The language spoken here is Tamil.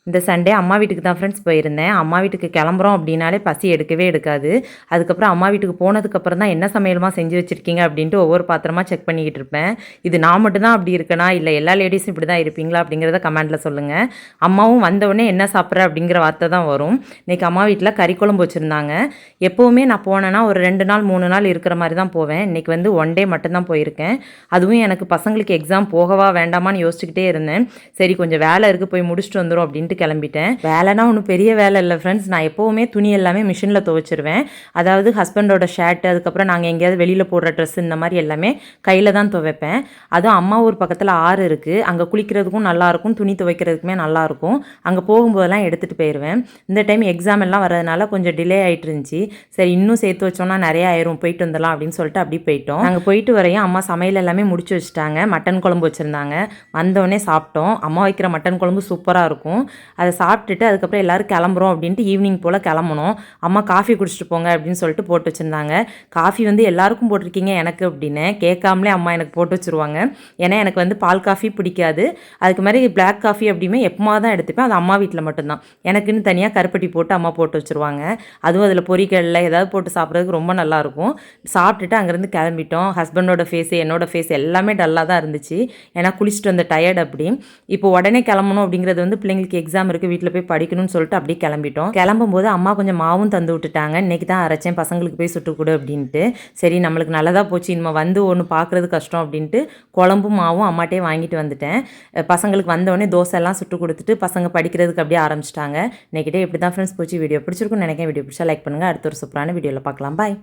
இந்த சண்டே அம்மா வீட்டுக்கு தான் ஃப்ரெண்ட்ஸ் போயிருந்தேன். அம்மா வீட்டுக்கு கிளம்புறோம் அப்படின்னாலே பசி எடுக்கவே எடுக்காது. அதுக்கப்புறம் அம்மா வீட்டுக்கு போனதுக்கப்புறம் தான் என்ன சமையலுமா செஞ்சு வச்சுருக்கீங்க அப்படின்ட்டு ஒவ்வொரு பாத்திரமா செக் பண்ணிக்கிட்டு இருப்பேன். இது நான் மட்டும் தான் அப்படி இருக்கேனா, இல்லை எல்லா லேடீஸும் இப்படி தான் இருப்பீங்களா அப்படிங்கிறத கமெண்ட்டில் சொல்லுங்கள். அம்மாவும் வந்தவுடனே என்ன சாப்பிட்ற அப்படிங்கிற வார்த்தை தான் வரும். இன்றைக்கி அம்மா வீட்டில் கறி குழம்பு வச்சுருந்தாங்க. எப்போவுமே நான் போனேன்னா ஒரு 2 நாள் 3 நாள் இருக்கிற மாதிரி தான் போவேன். இன்றைக்கி வந்து 1 டே மட்டும்தான் போயிருக்கேன். அதுவும் எனக்கு பசங்களுக்கு எக்ஸாம் போகவா வேண்டாமான்னு யோசிச்சுக்கிட்டே இருந்தேன். சரி கொஞ்சம் வேலை இருக்குது போய் முடிச்சுட்டு வந்துடும் அப்படின்ட்டு கிளம்பிட்டேன். வேலைனா ஒன்றும் பெரிய வேலை இல்லை ஃப்ரெண்ட்ஸ். நான் எப்போவுமே துணி எல்லாமே மிஷினில் துவைச்சிருவேன். அதாவது ஹஸ்பண்டோட ஷர்ட்டு, அதுக்கப்புறம் நாங்கள் எங்கேயாவது வெளியில் போடுற ட்ரெஸ் இந்த மாதிரி எல்லாமே கையில் தான் துவைப்பேன். அதுவும் அம்மா ஊர் பக்கத்தில் ஆறு இருக்குது. அங்கே குளிக்கிறதுக்கும் நல்லாயிருக்கும், துணி துவைக்கிறதுக்குமே நல்லாயிருக்கும். அங்கே போகும்போதெல்லாம் எடுத்துகிட்டு போயிடுவேன். இந்த டைம் எக்ஸாம் எல்லாம் வரதுனால கொஞ்சம் டிலே ஆகிட்டு இருந்துச்சு. சரி இன்னும் சேர்த்து வச்சோன்னா நிறைய ஆயிரும், போயிட்டு வந்துடலாம் அப்படின்னு சொல்லிட்டு அப்படி போயிட்டோம். நாங்கள் போயிட்டு வரையும் அம்மா சமையல் எல்லாமே முடிச்சு வச்சுட்டாங்க. மட்டன் குழம்பு வச்சுருந்தாங்க. வந்தோடனே சாப்பிட்டோம். அம்மா வைக்கிற மட்டன் குழம்பு சூப்பராக இருக்கும். அதை சாப்பிட்டுட்டு அதுக்கப்புறம் எல்லோரும் கிளம்புறோம் அப்படின்ட்டு ஈவினிங் போல் கிளம்பணும். அம்மா காஃபி குடிச்சிட்டு போங்க அப்படின்னு சொல்லிட்டு போட்டு வச்சுருந்தாங்க. காஃபி வந்து எல்லாருக்கும் போட்டிருக்கீங்க எனக்கு அப்படின்னு கேட்காமலே அம்மா எனக்கு போட்டு வச்சுருவாங்க. ஏன்னா எனக்கு வந்து பால் காஃபி பிடிக்காது. அதுக்கு மாதிரி பிளாக் காஃபி அப்படியுமே எப்போமா தான் எடுத்துப்பேன். அது அம்மா வீட்டில் மட்டும்தான். எனக்குன்னு தனியாக கருப்பட்டி போட்டு அம்மா போட்டு வச்சுருவாங்க. அதுவும் அதில் பொரிக்கடலை ஏதாவது போட்டு சாப்பிட்றதுக்கு ரொம்ப நல்லாயிருக்கும். சாப்பிட்டுட்டு அங்கேருந்து கிளம்பிட்டோம். ஹஸ்பண்டோட ஃபேஸு என்னோட ஃபேஸ் எல்லாமே டல்லாக தான் இருந்துச்சு. ஏன்னா குளிச்சுட்டு வந்த டயர்ட் அப்படி. இப்போ உடனே கிளம்பணும் அப்படிங்கிறது வந்து பிள்ளைங்களுக்கு எக்ஸாம் இருக்குது, வீட்டில் போய் படிக்கணும்னு சொல்லிட்டு அப்படியே கிளம்பிட்டோம். கிளம்பும்போது அம்மா கொஞ்சம் மாவும் தந்து விட்டுட்டாங்க. இன்றைக்கி தான் அரைச்சேன், பசங்களுக்கு போய் சுட்டு கொடு அப்படின்ட்டு. சரி நம்மளுக்கு நல்லதாக போச்சு, இனிமே வந்து ஒன்று பார்க்குறது கஷ்டம் அப்படின்ட்டு குழம்பும் மாவும் அம்மாட்டே வாங்கிட்டு வந்துட்டேன். பசங்களுக்கு வந்தோடனே தோசை எல்லாம் சுட்டு கொடுத்துட்டு பசங்க படிக்கிறதுக்கு அப்படியே ஆரம்பிச்சிட்டாங்க. இன்றைக்கிட்டே இப்படி தான் ஃப்ரெண்ட்ஸ் போச்சு. வீடியோ பிடிச்சிருக்குன்னு நினைக்கிறேன். வீடியோ பிடிச்சா லைக் பண்ணுங்கள். அடுத்த ஒரு சூப்பரான வீடியோவில் பார்க்கலாம். பாய்.